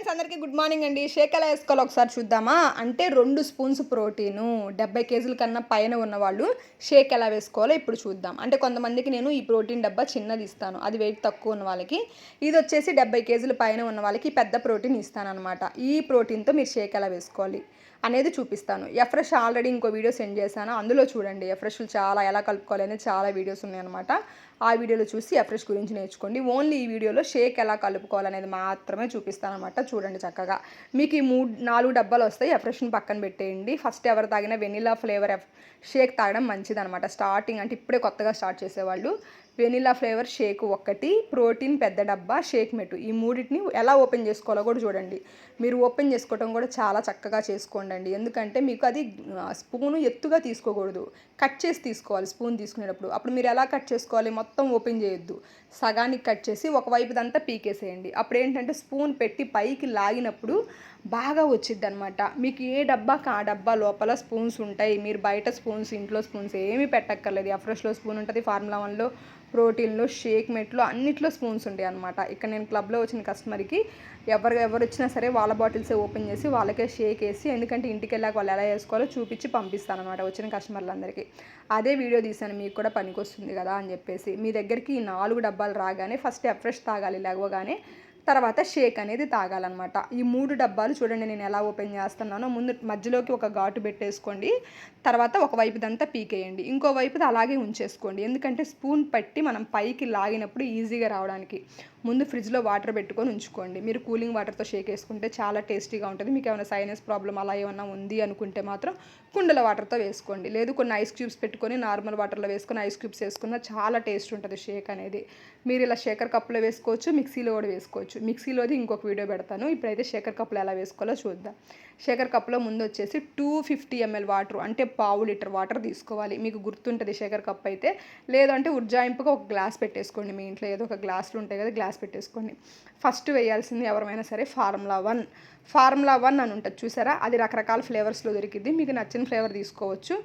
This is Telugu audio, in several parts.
ఫ్రెండ్స్ అందరికీ గుడ్ మార్నింగ్ అండి. షేక్ ఎలా వేసుకోవాలో ఒకసారి చూద్దామా. అంటే 2 స్పూన్స్ ప్రోటీను 70 కేజీల కన్నా పైన ఉన్నవాళ్ళు షేక్ ఎలా వేసుకోవాలో ఇప్పుడు చూద్దాం. అంటే కొంతమందికి నేను ఈ ప్రోటీన్ డబ్బా చిన్నది ఇస్తాను, అది వెయిట్ తక్కువ ఉన్న వాళ్ళకి. ఇది వచ్చేసి 70 కేజీల పైన ఉన్న వాళ్ళకి పెద్ద ప్రోటీన్ ఇస్తాను అనమాట. ఈ ప్రోటీన్తో మీరు షేక్ ఎలా వేసుకోవాలి అనేది చూపిస్తాను. ఎఫ్రెష్ ఆల్రెడీ ఇంకో వీడియో సెండ్ చేశాను, అందులో చూడండి. ఎఫ్రెష్లు చాలా ఎలా కలుపుకోవాలి అనేది చాలా వీడియోస్ ఉన్నాయన్నమాట. ఆ వీడియోలో చూసి ఎఫ్రెష్ గురించి నేర్చుకోండి. ఓన్లీ ఈ వీడియోలో షేక్ ఎలా కలుపుకోవాలనేది మాత్రమే చూపిస్తాను అనమాట. చూడండి చక్కగా. మీకు ఈ 4 డబ్బాలు వస్తాయి. ఎఫ్రెష్ని పక్కన పెట్టేయండి. ఫస్ట్ ఎవరు తాగినా వెనిలా ఫ్లేవర్ షేక్ తాగడం మంచిదనమాట. స్టార్టింగ్ అంటే ఇప్పుడే కొత్తగా స్టార్ట్ చేసేవాళ్ళు వెనిలా ఫ్లేవర్ షేక్ ఒకటి, ప్రోటీన్ పెద్ద డబ్బా, షేక్ మెటు, ఈ మూడింటిని ఎలా ఓపెన్ చేసుకోవాలో కూడా చూడండి. మీరు ఓపెన్ చేసుకోవడం కూడా చాలా చక్కగా చేసుకోండి. ఎందుకంటే మీకు అది స్పూను ఎత్తుగా తీసుకోకూడదు, కట్ చేసి తీసుకోవాలి స్పూన్ తీసుకునేటప్పుడు. అప్పుడు మీరు ఎలా కట్ చేసుకోవాలి, మొత్తం ఓపెన్ చేయొద్దు, సగానికి కట్ చేసి ఒకవైపుదంతా పీకేసేయండి. అప్పుడు ఏంటంటే స్పూన్ పెట్టి పైకి లాగినప్పుడు బాగా వచ్చిద్ది అనమాట. మీకు ఏ డబ్బాకి ఆ డబ్బా లోపల స్పూన్స్ ఉంటాయి. మీరు బయట స్పూన్స్, ఇంట్లో స్పూన్స్ ఏమీ పెట్టక్కర్లేదు. ఎఫ్రెష్లో స్పూన్ ఉంటుంది, ఫార్ములా 1లో, ప్రోటీన్లో, షేక్ మెట్లో అన్నిట్లో స్పూన్స్ ఉంటాయి అనమాట. ఇక్కడ నేను క్లబ్లో వచ్చిన కస్టమర్కి ఎవరు వచ్చినా సరే వాళ్ళ బాటిల్సే ఓపెన్ చేసి వాళ్ళకే షేక్ వేసి, ఎందుకంటే ఇంటికి వెళ్ళాక వాళ్ళు ఎలా వేసుకోవాలో చూపించి పంపిస్తాను అనమాట వచ్చిన కస్టమర్లందరికీ. అదే వీడియో తీసాను, మీకు కూడా పనికి వస్తుంది కదా అని చెప్పేసి. మీ దగ్గరికి ఈ 4 డబ్బాలు రాగానే ఫస్ట్ ఎఫ్రెష్ తాగాలి లేవగానే, తర్వాత షేక్ అనేది తాగాలన్నమాట. ఈ 3 డబ్బాలు చూడండి నేను ఎలా ఓపెన్ చేస్తున్నానో. ముందు మధ్యలోకి ఒక ఘాటు పెట్టేసుకోండి, తర్వాత ఒకవైపుదంతా పీకేయండి, ఇంకో వైపుది అలాగే ఉంచేసుకోండి. ఎందుకంటే స్పూన్ పట్టి మనం పైకి లాగినప్పుడు ఈజీగా రావడానికి. ముందు ఫ్రిడ్జ్లో వాటర్ పెట్టుకొని ఉంచుకోండి. మీరు కూలింగ్ వాటర్తో షేక్ వేసుకుంటే చాలా టేస్టీగా ఉంటుంది. మీకు ఏమైనా సైనస్ ప్రాబ్లం అలా ఏమైనా ఉంది అనుకుంటే మాత్రం కుండల వాటర్తో వేసుకోండి. లేదు కొన్ని ఐస్ క్యూబ్స్ పెట్టుకొని నార్మల్ వాటర్లో వేసుకొని ఐస్ క్యూబ్స్ వేసుకున్న చాలా టేస్ట్ ఉంటుంది షేక్ అనేది. మీరు ఇలా షేకర్ కప్పులో వేసుకోవచ్చు, మిక్సీలో కూడా వేసుకోవచ్చు. మిక్సీలోది ఇంకొక వీడియో పెడతాను. ఇప్పుడైతే షేకర్ కప్పులో ఎలా వేసుకోవాలో చూద్దాం. షేకర్ కప్లో ముందు వచ్చేసి 250 ml వాటర్, అంటే పావు లీటర్ వాటర్ తీసుకోవాలి. మీకు గుర్తుంటుంది షేకర్ కప్ అయితే. లేదంటే ఉజ్జాయింపుగా ఒక గ్లాస్ పెట్టేసుకోండి. మీ ఇంట్లో ఏదో ఒక గ్లాసులు ఉంటాయి కదా, గ్లాస్ పెట్టేసుకోండి. ఫస్ట్ వేయాల్సింది ఎవరైనా సరే ఫార్ములా 1 అని ఉంటుంది చూసారా, అది రకరకాల ఫ్లేవర్స్లో దొరికిద్ది. మీకు నచ్చిన ఫ్లేవర్ తీసుకోవచ్చు.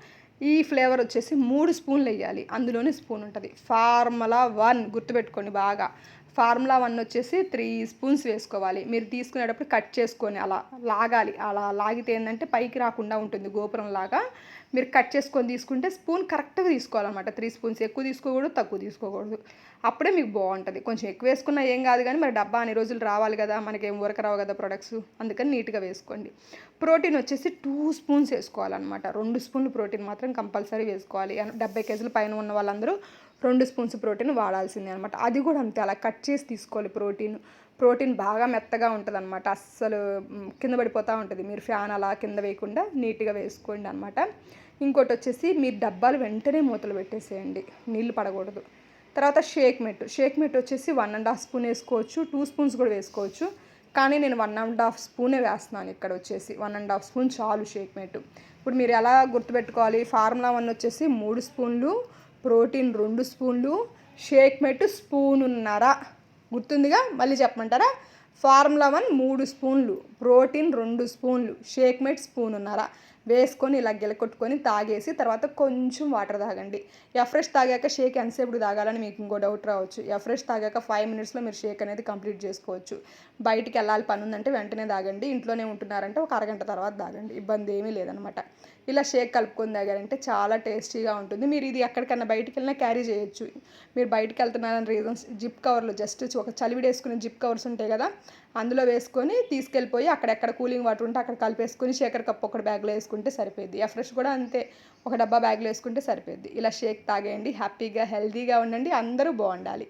ఈ ఫ్లేవర్ వచ్చేసి 3 స్పూన్లు వేయాలి, అందులోనే స్పూన్ ఉంటుంది. ఫార్ములా 1 గుర్తుపెట్టుకోండి బాగా. ఫార్ములా 1 వచ్చేసి 3 స్పూన్స్ వేసుకోవాలి. మీరు తీసుకునేటప్పుడు కట్ చేసుకొని అలా లాగాలి. అలా లాగితే ఏంటంటే పైకి రాకుండా ఉంటుంది గోపురం లాగా. మీరు కట్ చేసుకొని తీసుకుంటే స్పూన్ కరెక్ట్గా తీసుకోవాలన్నమాట. 3 స్పూన్స్ ఎక్కువ తీసుకోకూడదు, తక్కువ తీసుకోకూడదు. అప్పుడే మీకు బాగుంటుంది. కొంచెం ఎక్కువ వేసుకున్నా ఏం కాదు, కానీ మరి డబ్బా అన్ని రోజులు రావాలి కదా, మనకేం రావు కదా ప్రొడక్ట్స్, అందుకని నీట్గా వేసుకోండి. ప్రోటీన్ వచ్చేసి 2 స్పూన్స్ వేసుకోవాలన్నమాట. 2 స్పూన్లు ప్రోటీన్ మాత్రం కంపల్సరీ వేసుకోవాలి. 70 కేజీల పైన ఉన్న వాళ్ళందరూ 2 స్పూన్స్ ప్రోటీన్ వాడాల్సిందే అనమాట. అది కూడా అంతే, అలా కట్ చేసి తీసుకోవాలి. ప్రోటీన్ బాగా మెత్తగా ఉంటుంది అనమాట, అస్సలు కింద పడిపోతూ ఉంటుంది. మీరు ఫ్యాన్ అలా కింద వేయకుండా నీట్గా వేసుకోండి అనమాట. ఇంకోటి వచ్చేసి మీరు డబ్బాలు వెంటనే మూతలు పెట్టేసేయండి, నీళ్ళు పడకూడదు. తర్వాత షేక్ మెట్ వచ్చేసి 1.5 స్పూన్ వేసుకోవచ్చు, 2 స్పూన్స్ కూడా వేసుకోవచ్చు. కానీ నేను 1.5 స్పూనే వేస్తున్నాను ఇక్కడ వచ్చేసి. 1.5 స్పూన్ చాలు షేక్ మెట్. ఇప్పుడు మీరు ఎలా గుర్తుపెట్టుకోవాలి, ఫార్ములా 1 వచ్చేసి 3 స్పూన్లు, ప్రోటీన్ 2 స్పూన్లు, షేక్ మెట్ స్పూనున్నర. గుర్తుందిగా, మళ్ళీ చెప్పమంటారా? ఫార్ములా 1 3 స్పూన్లు, ప్రోటీన్ 2 స్పూన్లు, షేక్ మెట్ స్పూనున్నర వేసుకొని ఇలా గిలకొట్టుకొని తాగేసి తర్వాత కొంచెం వాటర్ తాగండి. ఎఫ్రెష్ తాగాక షేక్ ఎంతసేపు తాగాలని మీకు ఇంకో డౌట్ రావచ్చు. ఎఫ్రెష్ తాగాక 5 మినిట్స్లో మీరు షేక్ అనేది కంప్లీట్ చేసుకోవచ్చు. బయటికి వెళ్ళాలి పని ఉందంటే వెంటనే తాగండి, ఇంట్లోనే ఉంటున్నారంటే ఒక అరగంట తర్వాత తాగండి, ఇబ్బంది ఏమీ లేదనమాట. ఇలా షేక్ కలుపుకొని తాగారంటే చాలా టేస్టీగా ఉంటుంది. మీరు ఇది ఎక్కడికన్నా బయటికి వెళ్ళినా క్యారీ చేయొచ్చు. మీరు బయటికి వెళ్తున్నారని రీజన్స్ జిప్ కవర్లు, జస్ట్ ఒక చలివిడి వేసుకునే జిప్ కవర్స్ ఉంటాయి కదా, అందులో వేసుకొని తీసుకెళ్ళిపోయి అక్కడెక్కడ కూలింగ్ వాటర్ ఉంటే అక్కడ కలిపేసుకొని షేకర్ కప్ ఒకటి బ్యాగ్లో వేసుకుంటే సరిపోద్ది. ఎఫ్రెష్ కూడా అంతే, ఒక డబ్బా బ్యాగ్లో వేసుకుంటే సరిపోద్ది. ఇలా షేక్ తాగేయండి, హ్యాపీగా హెల్తీగా ఉండండి, అందరూ బాగుండాలి.